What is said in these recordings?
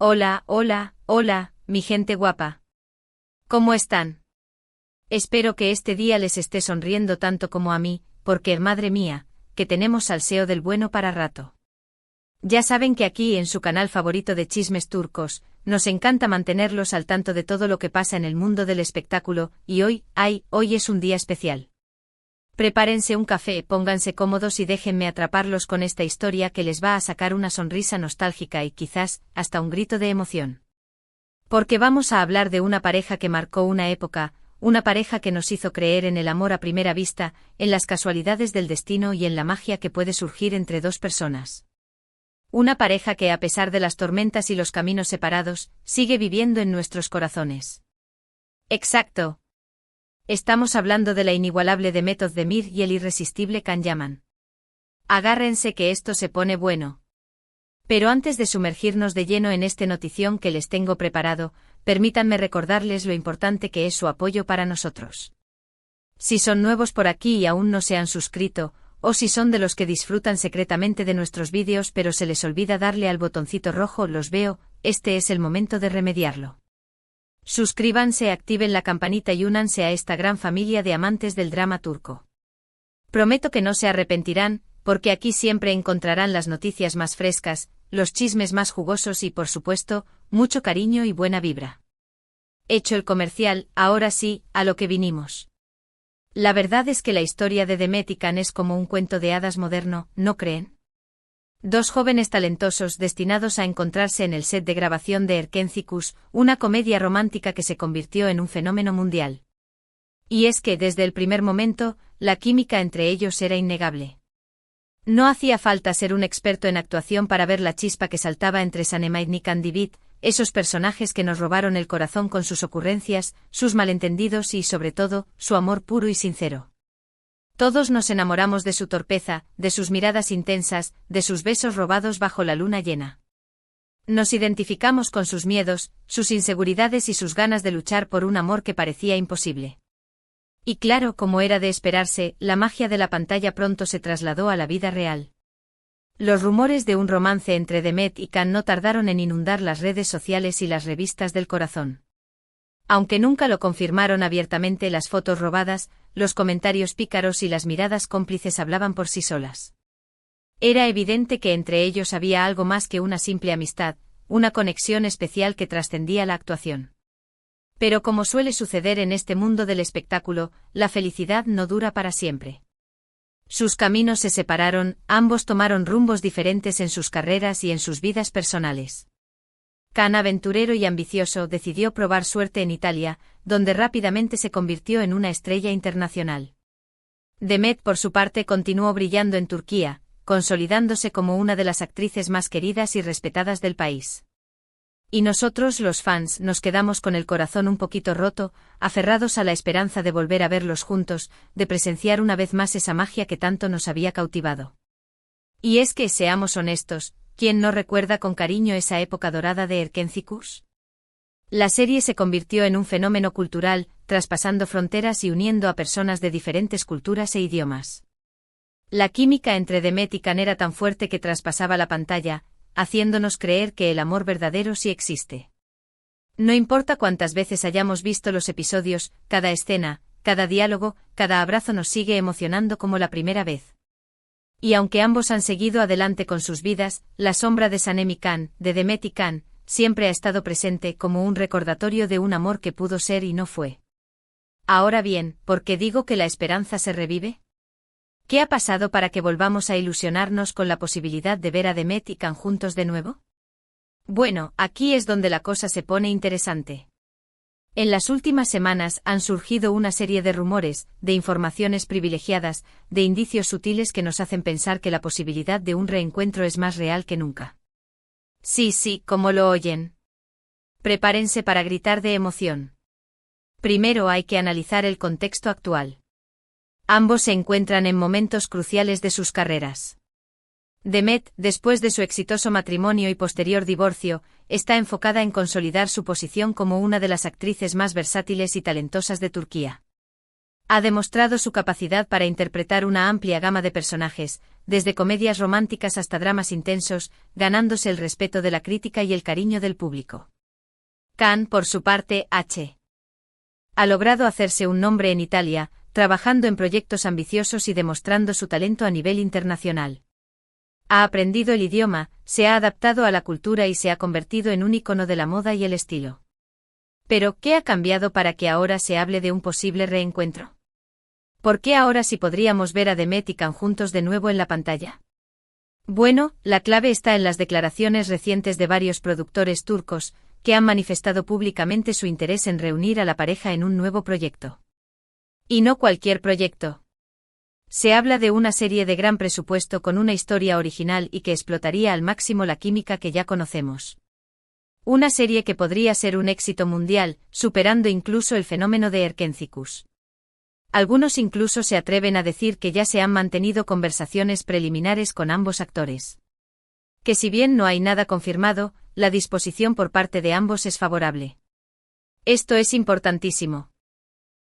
Hola, hola, hola, mi gente guapa. ¿Cómo están? Espero que este día les esté sonriendo tanto como a mí, porque, madre mía, que tenemos salseo del bueno para rato. Ya saben que aquí en su canal favorito de chismes turcos, nos encanta mantenerlos al tanto de todo lo que pasa en el mundo del espectáculo, y hoy es un día especial. Prepárense un café, pónganse cómodos y déjenme atraparlos con esta historia que les va a sacar una sonrisa nostálgica y quizás hasta un grito de emoción. Porque vamos a hablar de una pareja que marcó una época, una pareja que nos hizo creer en el amor a primera vista, en las casualidades del destino y en la magia que puede surgir entre dos personas. Una pareja que, a pesar de las tormentas y los caminos separados, sigue viviendo en nuestros corazones. Exacto. Estamos hablando de la inigualable Demet Özdemir y el irresistible Can Yaman. Agárrense que esto se pone bueno. Pero antes de sumergirnos de lleno en este notición que les tengo preparado, permítanme recordarles lo importante que es su apoyo para nosotros. Si son nuevos por aquí y aún no se han suscrito, o si son de los que disfrutan secretamente de nuestros vídeos pero se les olvida darle al botoncito rojo los veo, este es el momento de remediarlo. Suscríbanse, activen la campanita y únanse a esta gran familia de amantes del drama turco. Prometo que no se arrepentirán, porque aquí siempre encontrarán las noticias más frescas, los chismes más jugosos y, por supuesto, mucho cariño y buena vibra. Hecho el comercial, ahora sí, a lo que vinimos. La verdad es que la historia de Demet y Can es como un cuento de hadas moderno, ¿no creen? Dos jóvenes talentosos destinados a encontrarse en el set de grabación de Erkencikus, una comedia romántica que se convirtió en un fenómeno mundial. Y es que desde el primer momento, la química entre ellos era innegable. No hacía falta ser un experto en actuación para ver la chispa que saltaba entre Sanemay y Candivit, esos personajes que nos robaron el corazón con sus ocurrencias, sus malentendidos y, sobre todo, su amor puro y sincero. Todos nos enamoramos de su torpeza, de sus miradas intensas, de sus besos robados bajo la luna llena. Nos identificamos con sus miedos, sus inseguridades y sus ganas de luchar por un amor que parecía imposible. Y claro, como era de esperarse, la magia de la pantalla pronto se trasladó a la vida real. Los rumores de un romance entre Demet y Can no tardaron en inundar las redes sociales y las revistas del corazón. Aunque nunca lo confirmaron abiertamente, las fotos robadas, los comentarios pícaros y las miradas cómplices hablaban por sí solas. Era evidente que entre ellos había algo más que una simple amistad, una conexión especial que trascendía la actuación. Pero como suele suceder en este mundo del espectáculo, la felicidad no dura para siempre. Sus caminos se separaron, ambos tomaron rumbos diferentes en sus carreras y en sus vidas personales. Can, aventurero y ambicioso, decidió probar suerte en Italia, donde rápidamente se convirtió en una estrella internacional. Demet, por su parte, continuó brillando en Turquía, consolidándose como una de las actrices más queridas y respetadas del país. Y nosotros, los fans, nos quedamos con el corazón un poquito roto, aferrados a la esperanza de volver a verlos juntos, de presenciar una vez más esa magia que tanto nos había cautivado. Y es que, seamos honestos, ¿quién no recuerda con cariño esa época dorada de Erkencikus? La serie se convirtió en un fenómeno cultural, traspasando fronteras y uniendo a personas de diferentes culturas e idiomas. La química entre Demet y Can era tan fuerte que traspasaba la pantalla, haciéndonos creer que el amor verdadero sí existe. No importa cuántas veces hayamos visto los episodios, cada escena, cada diálogo, cada abrazo nos sigue emocionando como la primera vez. Y aunque ambos han seguido adelante con sus vidas, la sombra de Sanem y Can, de Demet y Can, siempre ha estado presente como un recordatorio de un amor que pudo ser y no fue. Ahora bien, ¿por qué digo que la esperanza se revive? ¿Qué ha pasado para que volvamos a ilusionarnos con la posibilidad de ver a Demet y Can juntos de nuevo? Bueno, aquí es donde la cosa se pone interesante. En las últimas semanas han surgido una serie de rumores, de informaciones privilegiadas, de indicios sutiles que nos hacen pensar que la posibilidad de un reencuentro es más real que nunca. Sí, como lo oyen. Prepárense para gritar de emoción. Primero hay que analizar el contexto actual. Ambos se encuentran en momentos cruciales de sus carreras. Demet, después de su exitoso matrimonio y posterior divorcio, está enfocada en consolidar su posición como una de las actrices más versátiles y talentosas de Turquía. Ha demostrado su capacidad para interpretar una amplia gama de personajes, desde comedias románticas hasta dramas intensos, ganándose el respeto de la crítica y el cariño del público. Khan, por su parte, ha logrado hacerse un nombre en Italia, trabajando en proyectos ambiciosos y demostrando su talento a nivel internacional. Ha aprendido el idioma, se ha adaptado a la cultura y se ha convertido en un ícono de la moda y el estilo. Pero, ¿qué ha cambiado para que ahora se hable de un posible reencuentro? ¿Por qué ahora sí podríamos ver a Demet y Khan juntos de nuevo en la pantalla? Bueno, la clave está en las declaraciones recientes de varios productores turcos, que han manifestado públicamente su interés en reunir a la pareja en un nuevo proyecto. Y no cualquier proyecto. Se habla de una serie de gran presupuesto con una historia original y que explotaría al máximo la química que ya conocemos. Una serie que podría ser un éxito mundial, superando incluso el fenómeno de Erkenci-Kuş. Algunos incluso se atreven a decir que ya se han mantenido conversaciones preliminares con ambos actores. Que si bien no hay nada confirmado, la disposición por parte de ambos es favorable. Esto es importantísimo.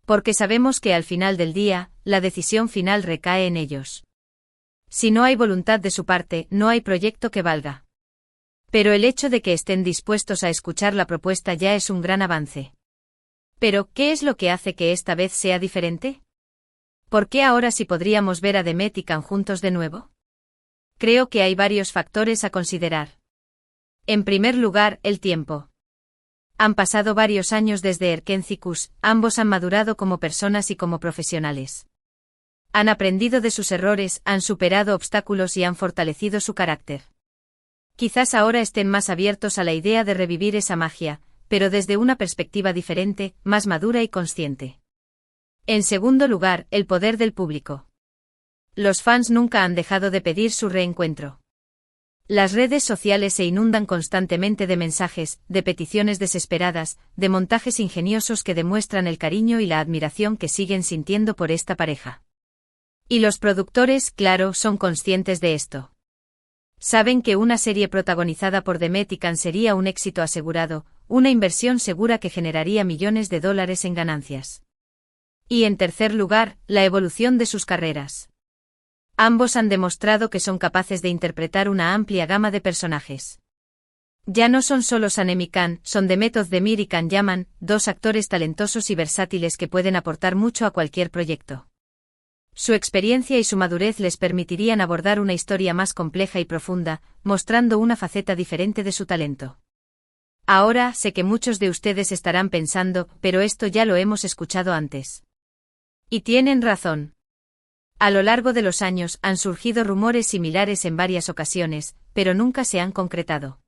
Porque sabemos que al final del día, la decisión final recae en ellos. Si no hay voluntad de su parte, no hay proyecto que valga. Pero el hecho de que estén dispuestos a escuchar la propuesta ya es un gran avance. Pero, ¿qué es lo que hace que esta vez sea diferente? ¿Por qué ahora sí podríamos ver a Demet y Khan juntos de nuevo? Creo que hay varios factores a considerar. En primer lugar, el tiempo. Han pasado varios años desde Erkenci-Kuş, ambos han madurado como personas y como profesionales. Han aprendido de sus errores, han superado obstáculos y han fortalecido su carácter. Quizás ahora estén más abiertos a la idea de revivir esa magia, pero desde una perspectiva diferente, más madura y consciente. En segundo lugar, el poder del público. Los fans nunca han dejado de pedir su reencuentro. Las redes sociales se inundan constantemente de mensajes, de peticiones desesperadas, de montajes ingeniosos que demuestran el cariño y la admiración que siguen sintiendo por esta pareja. Y los productores, claro, son conscientes de esto. Saben que una serie protagonizada por Demet y Khan sería un éxito asegurado, una inversión segura que generaría millones de dólares en ganancias. Y en tercer lugar, la evolución de sus carreras. Ambos han demostrado que son capaces de interpretar una amplia gama de personajes. Ya no son solo Sanem y Khan, son Demet Özdemir y Can Yaman, dos actores talentosos y versátiles que pueden aportar mucho a cualquier proyecto. Su experiencia y su madurez les permitirían abordar una historia más compleja y profunda, mostrando una faceta diferente de su talento. Ahora sé que muchos de ustedes estarán pensando, pero esto ya lo hemos escuchado antes. Y tienen razón. A lo largo de los años han surgido rumores similares en varias ocasiones, pero nunca se han concretado.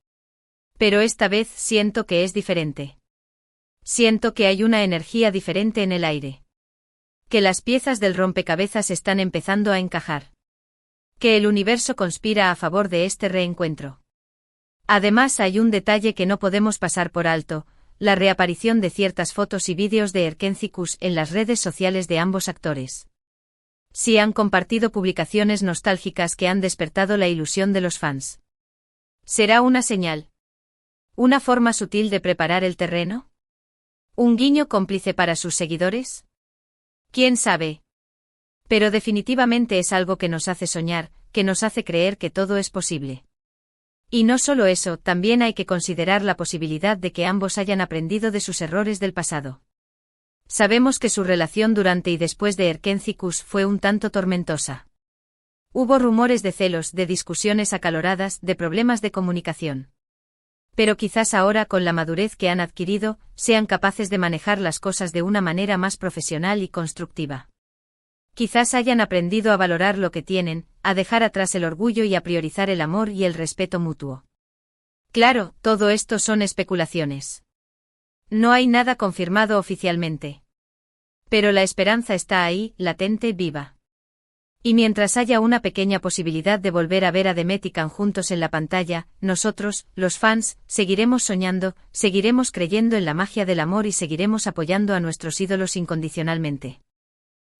Pero esta vez siento que es diferente. Siento que hay una energía diferente en el aire. Que las piezas del rompecabezas están empezando a encajar. Que el universo conspira a favor de este reencuentro. Además hay un detalle que no podemos pasar por alto, la reaparición de ciertas fotos y vídeos de Erkenci-Kuş en las redes sociales de ambos actores. Sí han compartido publicaciones nostálgicas que han despertado la ilusión de los fans. ¿Será una señal? ¿Una forma sutil de preparar el terreno? ¿Un guiño cómplice para sus seguidores? ¿Quién sabe? Pero definitivamente es algo que nos hace soñar, que nos hace creer que todo es posible. Y no solo eso, también hay que considerar la posibilidad de que ambos hayan aprendido de sus errores del pasado. Sabemos que su relación durante y después de Erkenci-Kuş fue un tanto tormentosa. Hubo rumores de celos, de discusiones acaloradas, de problemas de comunicación. Pero quizás ahora, con la madurez que han adquirido, sean capaces de manejar las cosas de una manera más profesional y constructiva. Quizás hayan aprendido a valorar lo que tienen, a dejar atrás el orgullo y a priorizar el amor y el respeto mutuo. Claro, todo esto son especulaciones. No hay nada confirmado oficialmente. Pero la esperanza está ahí, latente, viva. Y mientras haya una pequeña posibilidad de volver a ver a Demet y Khan juntos en la pantalla, nosotros, los fans, seguiremos soñando, seguiremos creyendo en la magia del amor y seguiremos apoyando a nuestros ídolos incondicionalmente.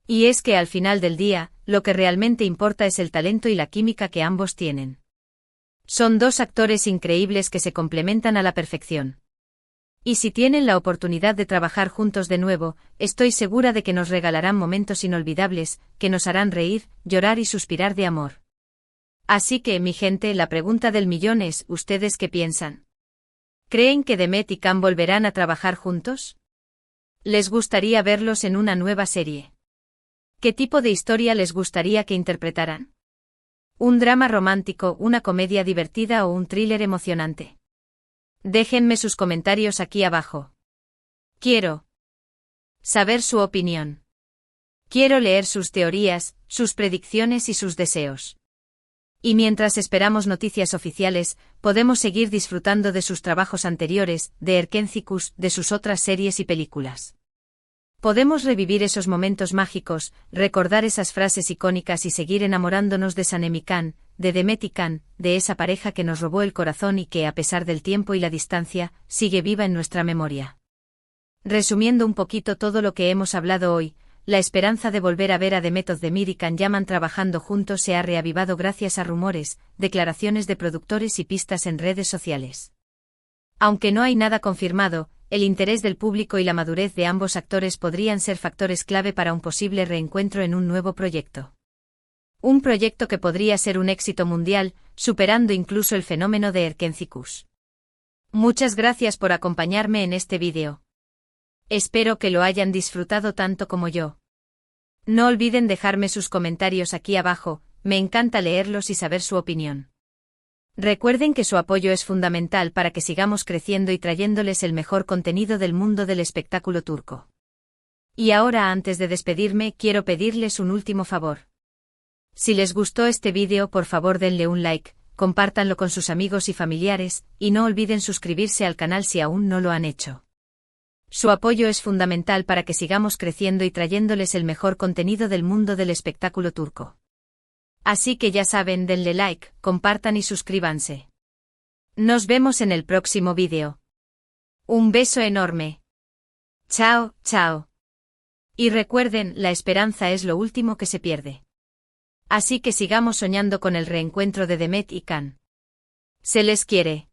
Y es que al final del día, lo que realmente importa es el talento y la química que ambos tienen. Son dos actores increíbles que se complementan a la perfección. Y si tienen la oportunidad de trabajar juntos de nuevo, estoy segura de que nos regalarán momentos inolvidables, que nos harán reír, llorar y suspirar de amor. Así que, mi gente, la pregunta del millón es, ¿ustedes qué piensan? ¿Creen que Demet y Can volverán a trabajar juntos? ¿Les gustaría verlos en una nueva serie? ¿Qué tipo de historia les gustaría que interpretaran? ¿Un drama romántico, una comedia divertida o un thriller emocionante? Déjenme sus comentarios aquí abajo. Quiero saber su opinión. Quiero leer sus teorías, sus predicciones y sus deseos. Y mientras esperamos noticias oficiales, podemos seguir disfrutando de sus trabajos anteriores, de Erkenci-Kuş, de sus otras series y películas. Podemos revivir esos momentos mágicos, recordar esas frases icónicas y seguir enamorándonos de Sanem y Can, de Demet y Can, de esa pareja que nos robó el corazón y que, a pesar del tiempo y la distancia, sigue viva en nuestra memoria. Resumiendo un poquito todo lo que hemos hablado hoy, la esperanza de volver a ver a Demet Özdemir y Can Yaman trabajando juntos se ha reavivado gracias a rumores, declaraciones de productores y pistas en redes sociales. Aunque no hay nada confirmado, el interés del público y la madurez de ambos actores podrían ser factores clave para un posible reencuentro en un nuevo proyecto. Un proyecto que podría ser un éxito mundial, superando incluso el fenómeno de Erkenci-Kuş. Muchas gracias por acompañarme en este vídeo. Espero que lo hayan disfrutado tanto como yo. No olviden dejarme sus comentarios aquí abajo, me encanta leerlos y saber su opinión. Recuerden que su apoyo es fundamental para que sigamos creciendo y trayéndoles el mejor contenido del mundo del espectáculo turco. Y ahora, antes de despedirme, quiero pedirles un último favor. Si les gustó este vídeo, por favor denle un like, compártanlo con sus amigos y familiares, y no olviden suscribirse al canal si aún no lo han hecho. Su apoyo es fundamental para que sigamos creciendo y trayéndoles el mejor contenido del mundo del espectáculo turco. Así que ya saben, denle like, compartan y suscríbanse. Nos vemos en el próximo vídeo. Un beso enorme. Chao, chao. Y recuerden, la esperanza es lo último que se pierde. Así que sigamos soñando con el reencuentro de Demet y Can. Se les quiere.